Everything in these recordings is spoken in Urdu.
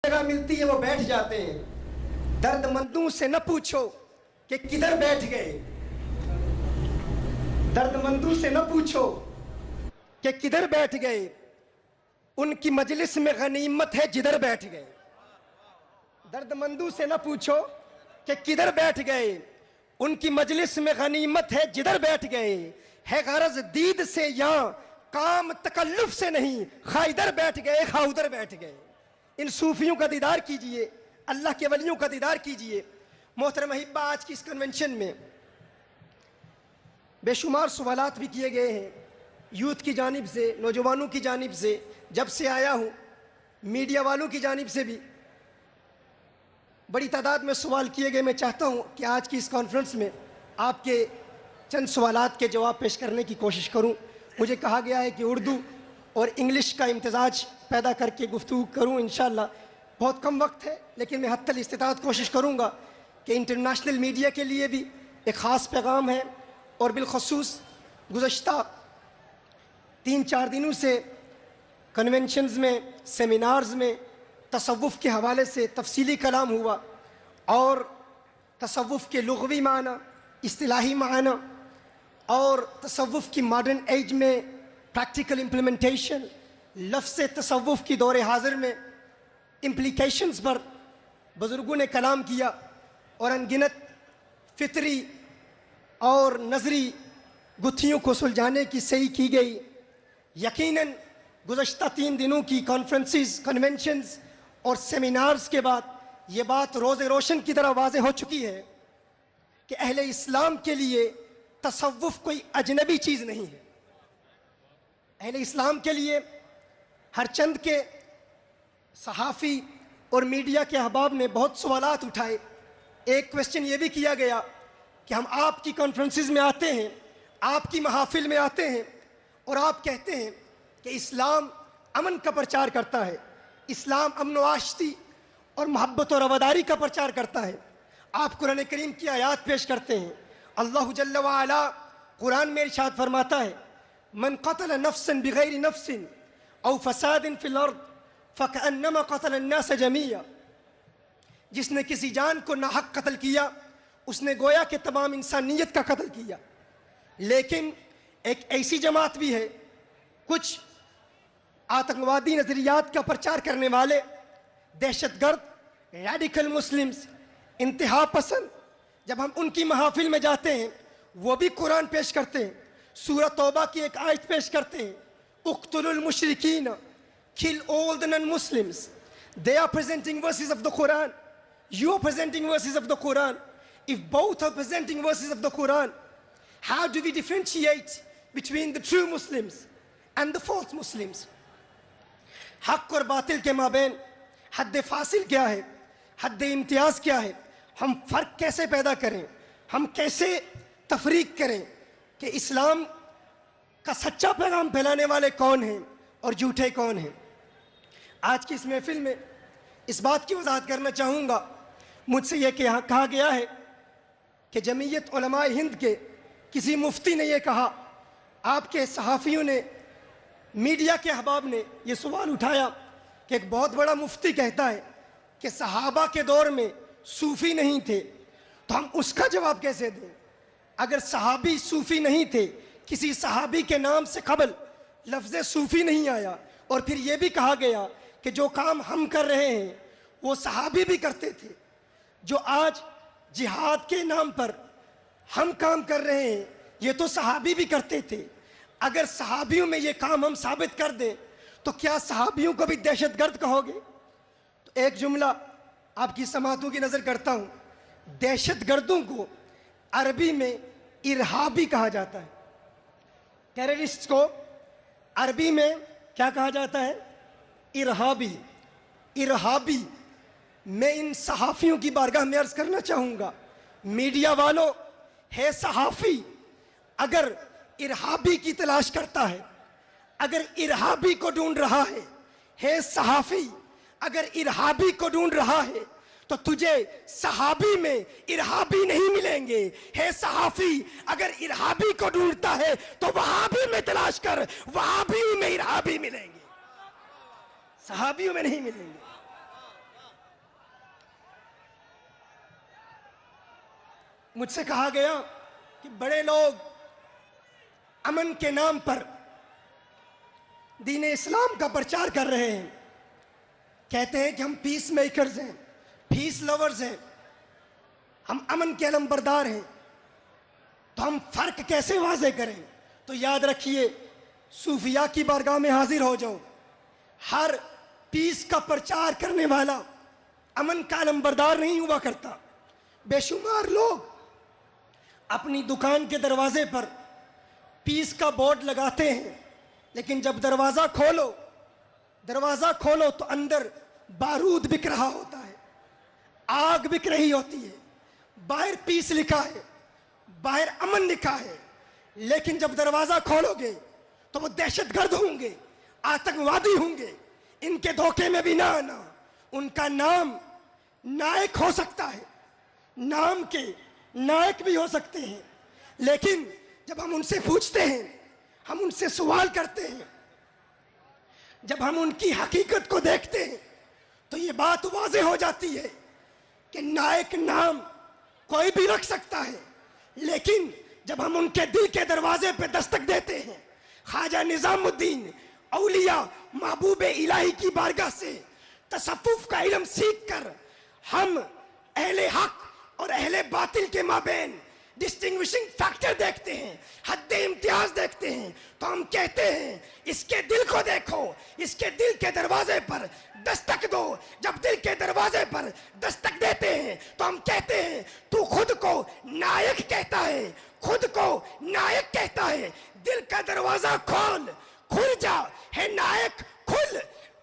جگہ ملتی ہے وہ بیٹھ جاتے ہیں. درد مندوں سے نہ پوچھو کہ کدھر بیٹھ گئے. درد مندوں سے نہ پوچھو کہ کدھر بیٹھ گئے. ان کی مجلس میں غنیمت ہے جدھر بیٹھ گئے. درد مندوں سے نہ پوچھو کہ کدھر بیٹھ گئے. ان کی مجلس میں غنیمت ہے جدھر بیٹھ گئے. ہے غرض دید سے یہاں کام تکلف سے نہیں. خواہ ادھر بیٹھ گئے خواہ ادھر بیٹھ گئے. ان صوفیوں کا دیدار کیجئے, اللہ کے ولیوں کا دیدار کیجئے. محترم احبہ, آج کی اس کنونشن میں بے شمار سوالات بھی کیے گئے ہیں یوتھ کی جانب سے, نوجوانوں کی جانب سے. جب سے آیا ہوں میڈیا والوں کی جانب سے بھی بڑی تعداد میں سوال کیے گئے. میں چاہتا ہوں کہ آج کی اس کانفرنس میں آپ کے چند سوالات کے جواب پیش کرنے کی کوشش کروں. مجھے کہا گیا ہے کہ اردو اور انگلش کا امتزاج پیدا کر کے گفتگو کروں. انشاءاللہ بہت کم وقت ہے لیکن میں حتی الاستطاعت کوشش کروں گا کہ انٹرنیشنل میڈیا کے لیے بھی ایک خاص پیغام ہے. اور بالخصوص گزشتہ 3-4 دنوں سے کنونشنز میں, سیمینارز میں تصوف کے حوالے سے تفصیلی کلام ہوا اور تصوف کے لغوی معنی, اصطلاحی معنی اور تصوف کی ماڈرن ایج میں پریکٹیکل امپلیمنٹیشن, لفظ تصوف کی دور حاضر میں امپلیکیشنز پر بزرگوں نے کلام کیا اور انگنت فطری اور نظری گتھیوں کو سلجھانے کی صحیح کی گئی. یقیناً گزشتہ 3 دنوں کی کانفرنسز, کنونشنز اور سیمینارز کے بعد یہ بات روز روشن کی طرح واضح ہو چکی ہے کہ اہل اسلام کے لیے تصوف کوئی اجنبی چیز نہیں ہے. اہل اسلام کے لیے ہر چند کے صحافی اور میڈیا کے احباب نے بہت سوالات اٹھائے. ایک کویسچن یہ بھی کیا گیا کہ ہم آپ کی کانفرنسز میں آتے ہیں, آپ کی محافل میں آتے ہیں اور آپ کہتے ہیں کہ اسلام امن کا پرچار کرتا ہے, اسلام امن و آشتی اور محبت و رواداری کا پرچار کرتا ہے. آپ قرآن کریم کی آیات پیش کرتے ہیں. اللہ جل وعلا قرآن میں ارشاد فرماتا ہے, من قتل نفسا بغیر نفس او فساد فی الارض فکأنما قتل الناس جميعا. جس نے کسی جان کو ناحق قتل کیا اس نے گویا کہ تمام انسانیت کا قتل کیا. لیکن ایک ایسی جماعت بھی ہے, کچھ آتنکوادی نظریات کا پرچار کرنے والے, دہشت گرد, ریڈیکل مسلمز, انتہا پسند, جب ہم ان کی محافل میں جاتے ہیں وہ بھی قرآن پیش کرتے ہیں. سورہ توبہ کی ایک آیت پیش کرتے ہیں, اقتلوا المشرکین, kill all the non-Muslims. They are presenting verses of the Quran. You are presenting verses of the Quran. If both are presenting verses of the Quran, how do we differentiate between the true Muslims and the false Muslims? حق اور باطل کے مابین حد فاصل کیا ہے, حد امتیاز کیا ہے؟ ہم فرق کیسے پیدا کریں, ہم کیسے تفریق کریں کہ اسلام کا سچا پیغام پھیلانے والے کون ہیں اور جھوٹے کون ہیں؟ آج کی اس محفل میں اس بات کی وضاحت کرنا چاہوں گا. مجھ سے یہ کہا گیا ہے کہ جمعیت علماء ہند کے کسی مفتی نے یہ کہا, آپ کے صحافیوں نے, میڈیا کے احباب نے یہ سوال اٹھایا کہ ایک بہت بڑا مفتی کہتا ہے کہ صحابہ کے دور میں صوفی نہیں تھے, تو ہم اس کا جواب کیسے دیں؟ اگر صحابی صوفی نہیں تھے, کسی صحابی کے نام سے قبل لفظ صوفی نہیں آیا, اور پھر یہ بھی کہا گیا کہ جو کام ہم کر رہے ہیں وہ صحابی بھی کرتے تھے, جو آج جہاد کے نام پر ہم کام کر رہے ہیں یہ تو صحابی بھی کرتے تھے. اگر صحابیوں میں یہ کام ہم ثابت کر دیں تو کیا صحابیوں کو بھی دہشت گرد کہو گے؟ تو ایک جملہ آپ کی سماعتوں کی نظر کرتا ہوں. دہشت گردوں کو عربی میں ارہابی کہا جاتا ہے. ٹیررسٹ کو عربی میں کیا کہا جاتا ہے؟ ارہابی. ارہابی. میں ان صحافیوں کی بارگاہ میں عرض کرنا چاہوں گا, میڈیا والوں, ہے صحافی اگر ارہابی کی تلاش کرتا ہے, اگر ارہابی کو ڈھونڈ رہا ہے صحافی اگر ارہابی کو ڈھونڈ رہا ہے تو تجھے صحابی میں ارہابی نہیں ملیں گے. ہے صحافی اگر ارہابی کو ڈھونڈتا ہے تو وہابی میں تلاش کر, وہابی میں ارہابی ملیں گے, صحابیوں میں نہیں ملیں گے. مجھ سے کہا گیا کہ بڑے لوگ امن کے نام پر دین اسلام کا پرچار کر رہے ہیں، کہتے ہیں کہ ہم پیس میکرز ہیں، پیس لورز ہیں، ہم امن کے علم بردار ہیں، تو ہم فرق کیسے واضح کریں؟ تو یاد رکھیے، صوفیاء کی بارگاہ میں حاضر ہو جاؤ، ہر پیس کا پرچار کرنے والا امن کا علم بردار نہیں ہوا کرتا۔ بے شمار لوگ اپنی دکان کے دروازے پر پیس کا بورڈ لگاتے ہیں، لیکن جب دروازہ کھولو تو اندر بارود بک رہا ہوتا ہے، آگ بک رہی ہوتی ہے، باہر پیس لکھا ہے، باہر امن لکھا ہے، لیکن جب دروازہ کھولو گے تو وہ دہشت گرد ہوں گے، آتنکوادی ہوں گے۔ ان کے دھوکے میں بھی نہ آنا۔ ان کا نام نائک ہو سکتا ہے، نام کے نائک بھی ہو سکتے ہیں، لیکن جب ہم ان سے پوچھتے ہیں، ہم ان سے سوال کرتے ہیں، جب ہم ان کی حقیقت کو دیکھتے ہیں تو یہ بات واضح ہو جاتی ہے کہ نائک نام کوئی بھی رکھ سکتا ہے، لیکن جب ہم ان کے دل کے دروازے پہ دستک دیتے ہیں، خواجہ نظام الدین اولیاء محبوب الہی کی بارگاہ سے تصوف کا علم سیکھ کر ہم اہل حق اور اہل باطل کے مابین ڈسٹنگوشنگ فیکٹر دیکھتے ہیں، حد امتیاز دیکھتے ہیں، تو ہم کہتے ہیں اس کے دل کو دیکھو، اس کے دل کے دروازے پر دستک دو۔ جب دل کے دروازے پر دستک دیتے ہیں تو ہم کہتے ہیں تو خود کو نائک کہتا ہے، خود کو نائک کہتا ہے، دل کا دروازہ کھل جا، ہے نائک کھل۔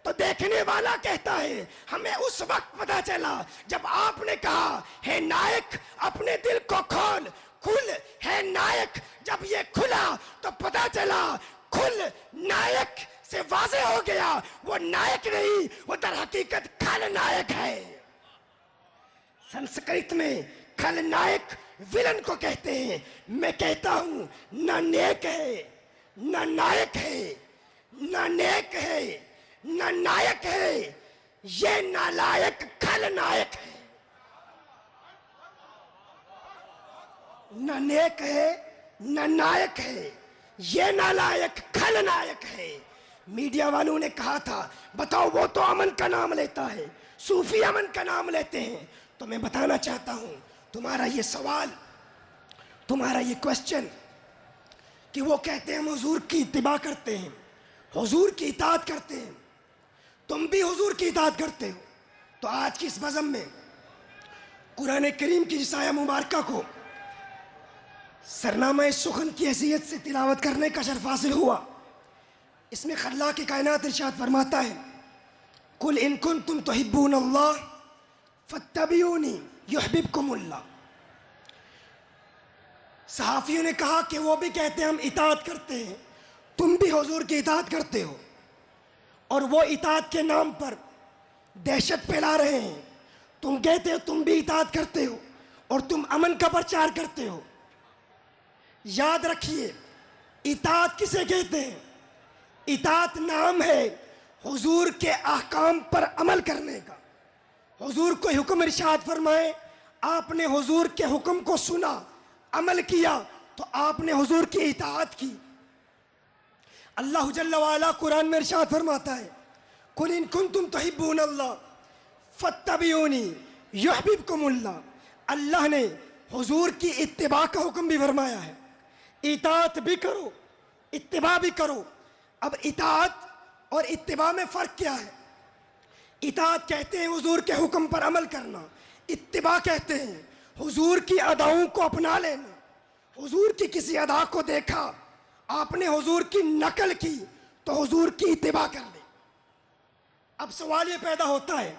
تو دیکھنے والا کہتا ہے ہمیں اس وقت پتا چلا جب آپ نے کہا ہے نائک اپنے دل کو کھول ہے نائک۔ جب یہ کھلا تو پتا چلا کھل نائک سے واضح ہو گیا وہ نائک نہیں، وہ در حقیقت کھل نائک ہے۔ سنسکرت میں کھل نائک ولن کو کہتے ہیں۔ میں کہتا ہوں نہ نیک ہے نہ نائک ہے، نہ نیک ہے نہ نائک ہے، یہ نالائک کھل نائک ہے۔ نہ نیک ہے نہ نائک ہے، یہ نالائک کھل نائک ہے۔ میڈیا والوں نے کہا تھا بتاؤ وہ تو امن کا نام لیتا ہے، صوفی امن کا نام لیتے ہیں، تو میں بتانا چاہتا ہوں تمہارا یہ سوال، تمہارا یہ کوسچن کہ وہ کہتے ہیں ہم حضور کی اتباع کرتے ہیں، حضور کی اطاعت کرتے ہیں، تم بھی حضور کی اطاعت کرتے ہو، تو آج کی اس بزم میں قرآن کریم کی اس آیہ مبارکہ کو سرنامہ سخن کی حیثیت سے تلاوت کرنے کا شرف حاصل ہوا۔ اس میں خلاق کائنات ارشاد فرماتا ہے قُلْ إِن كُنتُمْ تُحِبُّونَ اللَّهَ فَاتَّبِعُونِي يُحْبِبْكُمُ اللَّهُ۔ صحافیوں نے کہا کہ وہ بھی کہتے ہیں ہم اطاعت کرتے ہیں، تم بھی حضور کی اطاعت کرتے ہو، اور وہ اطاعت کے نام پر دہشت پھیلا رہے ہیں۔ تم کہتے ہو تم بھی اطاعت کرتے ہو اور تم امن کا پرچار کرتے ہو۔ یاد رکھیے اطاعت کسے کہتے ہیں؟ اطاعت نام ہے حضور کے احکام پر عمل کرنے کا۔ حضور کو حکم ارشاد فرمائے، آپ نے حضور کے حکم کو سنا، عمل کیا، تو آپ نے حضور کی اطاعت کی۔ اللہ جل وعلا قرآن میں ارشاد فرماتا ہے قُلْ إِن كُنتُمْ تُحِبُّونَ اللَّهَ فَاتَّبِعُونِي يُحْبِبْكُمُ اللَّهُ۔ اللہ نے حضور کی اتباع کا حکم بھی فرمایا ہے، اطاعت بھی کرو اتباع بھی کرو۔ اب اطاعت اور اتباع میں فرق کیا ہے؟ اطاعت کہتے ہیں حضور کے حکم پر عمل کرنا، اتباع کہتے ہیں حضور کی اداؤں کو اپنا لینا۔ حضور کی کسی ادا کو دیکھا، آپ نے حضور کی نقل کی تو حضور کی اتباع کر لی۔ اب سوال یہ پیدا ہوتا ہے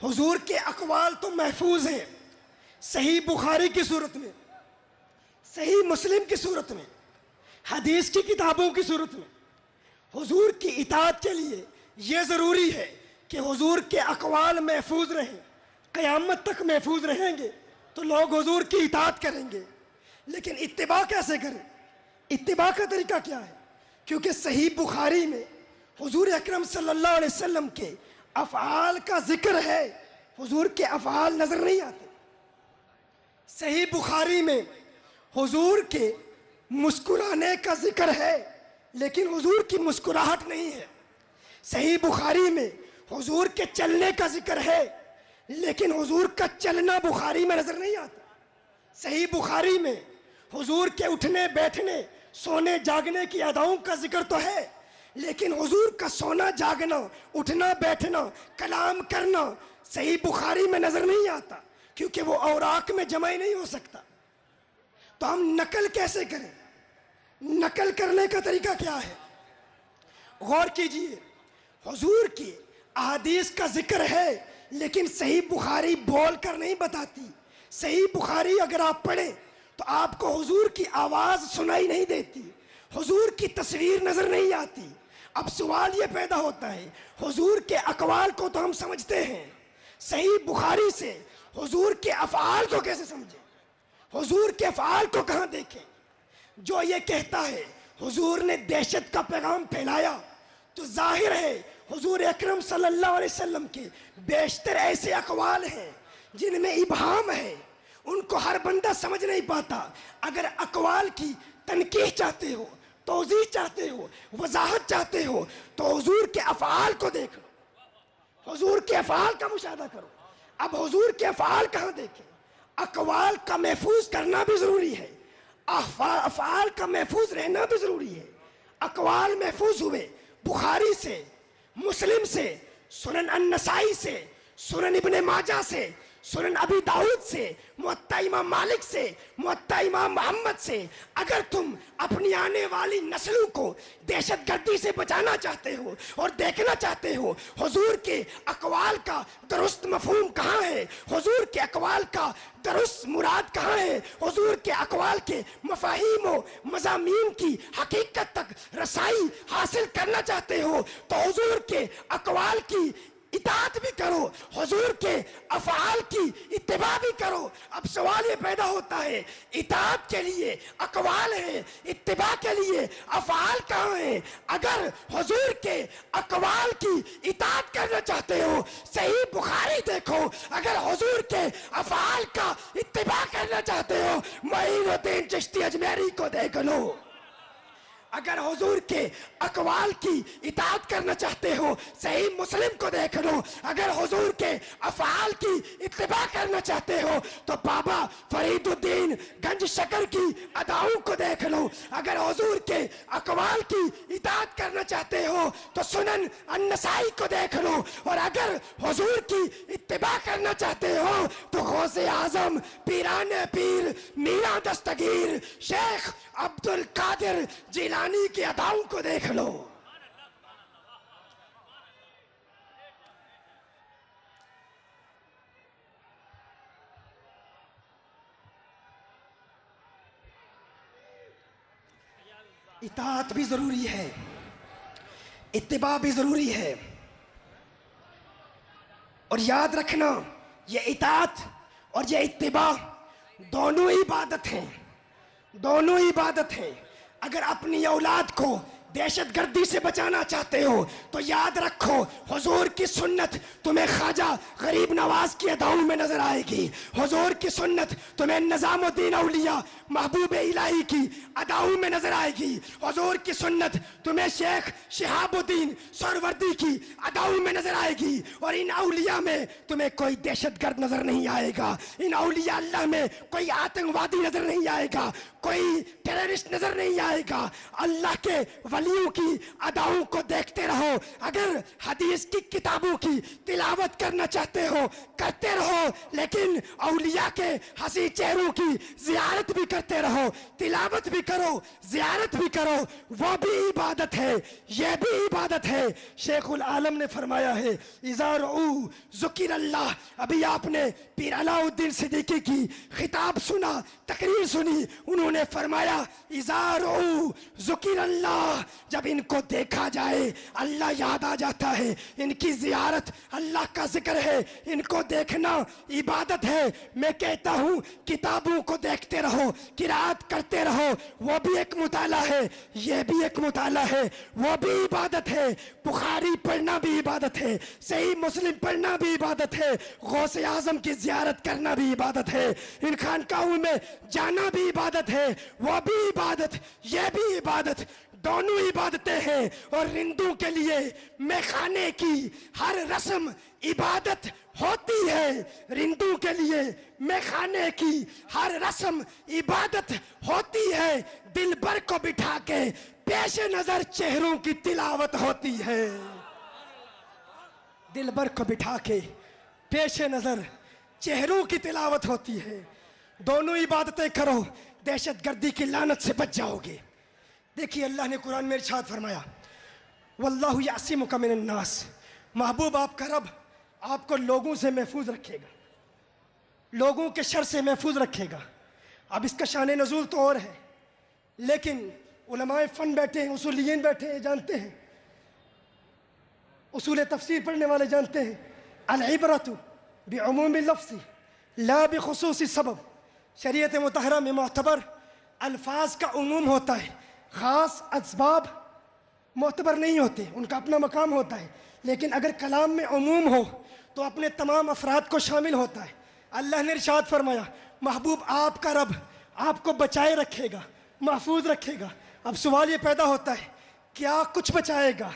حضور کے اقوال تو محفوظ ہیں، صحیح بخاری کی صورت میں، صحیح مسلم کی صورت میں، حدیث کی کتابوں کی صورت میں۔ حضور کی اطاعت کے لیے یہ ضروری ہے کہ حضور کے اقوال محفوظ رہیں، قیامت تک محفوظ رہیں گے تو لوگ حضور کی اطاعت کریں گے۔ لیکن اتباع کیسے کریں؟ اتباع کا طریقہ کیا ہے؟ کیونکہ صحیح بخاری میں حضور اکرم صلی اللہ علیہ وسلم کے افعال کا ذکر ہے، حضور کے افعال نظر نہیں آتے۔ صحیح بخاری میں حضور کے مسکرانے کا ذکر ہے لیکن حضور کی مسکراہٹ نہیں ہے. صحیح بخاری میں حضور کے چلنے کا ذکر ہے لیکن حضور کا چلنا بخاری میں نظر نہیں آتا. صحیح بخاری میں حضور کے اٹھنے بیٹھنے سونے جاگنے کی اداؤں کا ذکر تو ہے لیکن حضور کا سونا جاگنا اٹھنا بیٹھنا کلام کرنا صحیح بخاری میں نظر نہیں آتا کیونکہ وہ اوراق میں جمع ہی نہیں ہو سکتا. تو ہم نقل کیسے کریں؟ نقل کرنے کا طریقہ کیا ہے؟ غور کیجئے، حضور کی احادیث کا ذکر ہے لیکن صحیح بخاری بول کر نہیں بتاتی. صحیح بخاری اگر آپ پڑھیں تو آپ کو حضور کی آواز سنائی نہیں دیتی، حضور کی تصویر نظر نہیں آتی. اب سوال یہ پیدا ہوتا ہے، حضور کے اقوال کو تو ہم سمجھتے ہیں، صحیح بخاری سے حضور کے افعال کو کیسے سمجھیں؟ حضور کے افعال کو کہاں دیکھیں؟ جو یہ کہتا ہے حضور نے دہشت کا پیغام پھیلایا تو ظاہر ہے حضور اکرم صلی اللہ علیہ وسلم کے بیشتر ایسے اقوال ہیں جن میں ابہام ہے، ان کو ہر بندہ سمجھ نہیں پاتا. اگر اقوال کی تنقیح چاہتے ہو، توضیح چاہتے ہو، وضاحت چاہتے ہو تو حضور کے افعال کو دیکھ لو، حضور کے افعال کا مشاہدہ کرو. اب حضور کے افعال کہاں دیکھیں؟ اقوال کا محفوظ کرنا بھی ضروری ہے، افعال کا محفوظ رہنا بھی ضروری ہے. اقوال محفوظ ہوئے بخاری سے، مسلم سے، سنن النسائی سے، سنن ابن ماجہ سے، سنن ابی داؤد سے، موطا امام مالک سے، موطا امام محمد سے. اگر تم اپنی آنے والی نسلوں کو دہشت گردی سے بچانا چاہتے ہو اور دیکھنا چاہتے ہو حضور کے اقوال کا درست مفہوم کہاں ہے، حضور کے اقوال کا درست مراد کہاں ہے، حضور کے اقوال کے مفاہیم و مضامین کی حقیقت تک رسائی حاصل کرنا چاہتے ہو تو حضور کے اقوال کی اطاعت بھی کرو، حضور کے افعال کی اتباع بھی کرو. اب سوال یہ پیدا ہوتا ہے، اطاعت کے لیے اقوال ہیں، اتباع کے لیے افعال کہاں ہیں؟ اگر حضور کے اقوال کی اطاعت کرنا چاہتے ہو صحیح بخاری دیکھو، اگر حضور کے افعال کا اتباع کرنا چاہتے ہو معین الدین چشتی اجمیری کو دیکھ لو. اگر حضور کے اقوال کی اطاعت کرنا چاہتے ہو صحیح مسلم کو دیکھ لو. اگر حضور کے افعال کی اتباع کرنا چاہتے ہو تو بابا فرید الدین گنج شکر کی اداؤں کو دیکھ لو. اگر حضور کے اقوال کی اطاعت کرنا چاہتے ہو تو سنن النسائی کو دیکھ لو. اور اگر حضور کی اتباع کرنا چاہتے ہو تو غوث اعظم پیران پیر میرا دستگیر شیخ عبد القادر جیلانی کی اداؤں کو دیکھ لو. اطاعت بھی ضروری ہے، اتباع بھی ضروری ہے. اور یاد رکھنا یہ اطاعت اور یہ اتباع دونوں عبادت ہیں، دونوں عبادت ہیں. اگر اپنی اولاد کو دہشت گردی سے بچانا چاہتے ہو تو یاد رکھو حضور کی سنت تمہیں خواجہ غریب نواز کی اداؤں میں نظر آئے گی، حضور کی سنت تمہیں نظام الدین اولیاء محبوب الہی کی اداؤں میں نظر آئے گی، حضور کی سنت تمہیں شیخ شہاب الدین سہروردی کی اداؤں میں نظر آئے گی. اور ان اولیاء میں تمہیں کوئی دہشت گرد نظر نہیں آئے گا، ان اولیاء اللہ میں کوئی آتنکوادی نظر نہیں آئے گا، کوئی ٹیررسٹ نظر نہیں آئے گا. اللہ کے ولیوں کی اداؤں کو دیکھتے رہو. اگر حدیث کی کتابوں کی تلاوت کرنا چاہتے ہو کرتے رہو، لیکن اولیاء کے حسین چہروں کی زیارت بھی کرتے رہو، تلاوت بھی کرو، زیارت بھی کرو. وہ بھی عبادت ہے، یہ بھی عبادت ہے. شیخ العالم نے فرمایا ہے اذا رعو ذکر اللہ. ابھی آپ نے پیر علاء الدین صدیقی کی خطاب سنا، تقریر سنی، انہوں نے نے فرمایا اِذَا ذکر اللہ، جب ان کو دیکھا جائے اللہ یاد آ جاتا ہے، ان کی زیارت اللہ کا ذکر ہے، ان کو دیکھنا عبادت ہے۔ میں کہتا ہوں کتابوں کو دیکھتے رہو، قرات کرتے رہو، وہ بھی ایک مطالعہ ہے، یہ بھی ایک مطالعہ ہے، وہ بھی عبادت ہے۔ بخاری پڑھنا بھی عبادت ہے، صحیح مسلم پڑھنا بھی عبادت ہے، غوث اعظم کی زیارت کرنا بھی عبادت ہے، ان خانقاہوں میں جانا بھی عبادت ہے، وہ بھی عبادت، یہ بھی عبادت، دونوں عبادتیں ہیں۔ اور رندوں کے لیے میخانے کی ہر رسم عبادت ہوتی ہے، رندوں کے لیے میخانے کی ہر رسم عبادت ہوتی ہے۔ دل بر کو بٹھا کے پیش نظر چہروں کی تلاوت ہوتی ہے، دل بر کو بٹھا کے پیش نظر چہروں کی تلاوت ہوتی ہے۔ دونوں عبادتیں کرو، دہشت گردی کی لعنت سے بچ جاؤ گے۔ دیکھیے اللہ نے قرآن میں ارشاد فرمایا واللہ یعصمک من الناس، محبوب آپ کا رب آپ کو لوگوں سے محفوظ رکھے گا، لوگوں کے شر سے محفوظ رکھے گا۔ اب اس کا شان نزول تو اور ہے، لیکن علماء فن بیٹھے ہیں، اصولیین بیٹھے ہیں، جانتے ہیں، اصول تفسیر پڑھنے والے جانتے ہیں العبرۃ بعموم اللفظ لا بخصوص سبب۔ شریعت مطہرہ میں معتبر الفاظ کا عموم ہوتا ہے، خاص اسباب معتبر نہیں ہوتے، ان کا اپنا مقام ہوتا ہے، لیکن اگر کلام میں عموم ہو تو اپنے تمام افراد کو شامل ہوتا ہے۔ اللہ نے ارشاد فرمایا محبوب آپ کا رب آپ کو بچائے رکھے گا، محفوظ رکھے گا۔ اب سوال یہ پیدا ہوتا ہے کیا کچھ بچائے گا،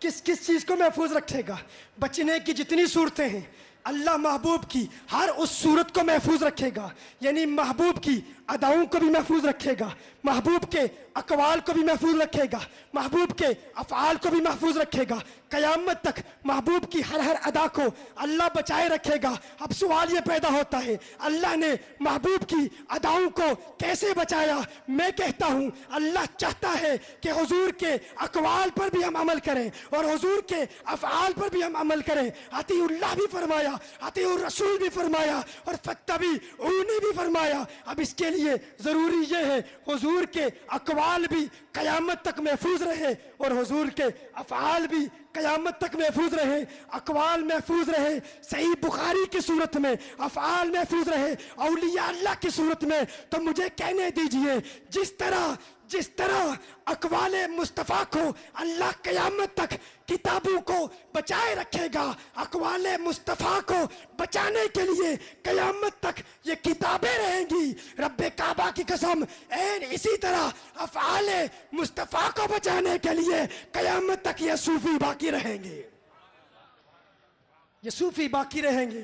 کس کس چیز کو محفوظ رکھے گا؟ بچنے کی جتنی صورتیں ہیں اللہ محبوب کی ہر اس صورت کو محفوظ رکھے گا، یعنی محبوب کی اداؤں کو بھی محفوظ رکھے گا، محبوب کے اقوال کو بھی محفوظ رکھے گا، محبوب کے افعال کو بھی محفوظ رکھے گا، قیامت تک محبوب کی ہر ادا کو اللہ بچائے رکھے گا۔ اب سوال یہ پیدا ہوتا ہے اللہ نے محبوب کی اداؤں کو کیسے بچایا؟ میں کہتا ہوں اللہ چاہتا ہے کہ حضور کے اقوال پر بھی ہم عمل کریں اور حضور کے افعال پر بھی ہم عمل کریں۔ اطیعوا اللہ بھی فرمایا، اطیعوا الرسول بھی فرمایا، اور فاتبعونی بھی فرمایا۔ اب اس کے لیے ضروری یہ ہے حضور کے اقوال بھی قیامت تک محفوظ رہے اور حضور کے افعال بھی قیامت تک محفوظ رہے، اقوال محفوظ رہے، صحیح بخاری کی صورت میں افعال محفوظ رہے، اولیاء اللہ کی صورت میں۔ تو مجھے کہنے دیجئے جس طرح اقوال مصطفیٰ کو اللہ قیامت تک کتابوں کو بچائے رکھے گا، اقوال مصطفیٰ کو بچانے کے لیے قیامت تک یہ کتابیں رہیں گی۔ رب کعبہ کی قسم این اسی طرح افعال مصطفیٰ کو بچانے کے لیے قیامت تک یہ صوفی باقی رہیں گے، یہ صوفی باقی رہیں گے۔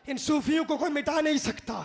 ان صوفیوں کو کوئی مٹا نہیں سکتا،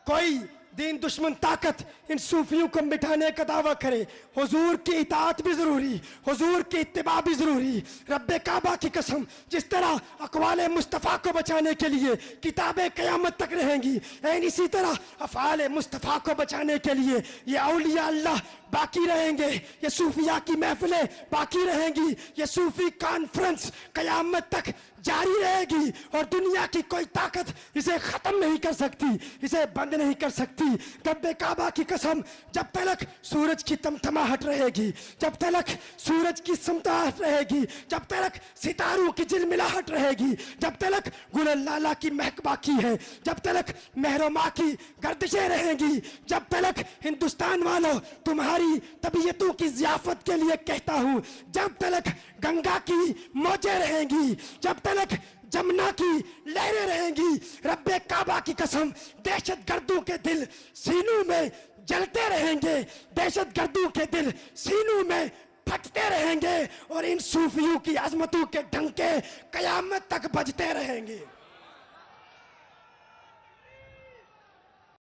کوئی دین دشمن طاقت ان صوفیوں کو مٹانے کا دعویٰ کرے۔ حضور کی اطاعت بھی ضروری، حضور کی اتباع بھی ضروری۔ رب کعبہ کی قسم جس طرح اقوال مصطفیٰ کو بچانے کے لیے کتابیں قیامت تک رہیں گی، این اسی طرح افعال مصطفیٰ کو بچانے کے لیے یہ اولیاء اللہ باقی رہیں گے، یہ صوفیاء کی محفلیں باقی رہیں گی، یہ صوفی کانفرنس قیامت تک جاری رہے گی، اور دنیا کی کوئی طاقت اسے ختم نہیں کر سکتی، اسے بند نہیں کر سکتی۔ رب کعبہ کی قسم جب تلک سورج کی تمتماہٹ رہے گی، جب تلک سورج کی سمتاہٹ رہے گی، جب تلک ستاروں کی جلملاہٹ رہے گی، جب تلک گل لالہ کی مہک باقی ہے، جب تلک مہر و ماہ کی گردشیں رہیں گی، جب تلک ہندوستان والوں تمہاری طبیعتوں کی ضیافت کے لیے کہتا ہوں، جب تلک گنگا کی موجیں رہیں گی، جب تلک جمنا کی لہریں رہیں گی، رب کعبہ کی قسم دہشت گردوں کے دل سینوں میں جلتے رہیں گے، دہشت گردوں کے دل سینوں میں پھٹتے رہیں گے، اور ان صوفیوں کی عظمتوں کے ڈنکے قیامت تک بجتے رہیں گے۔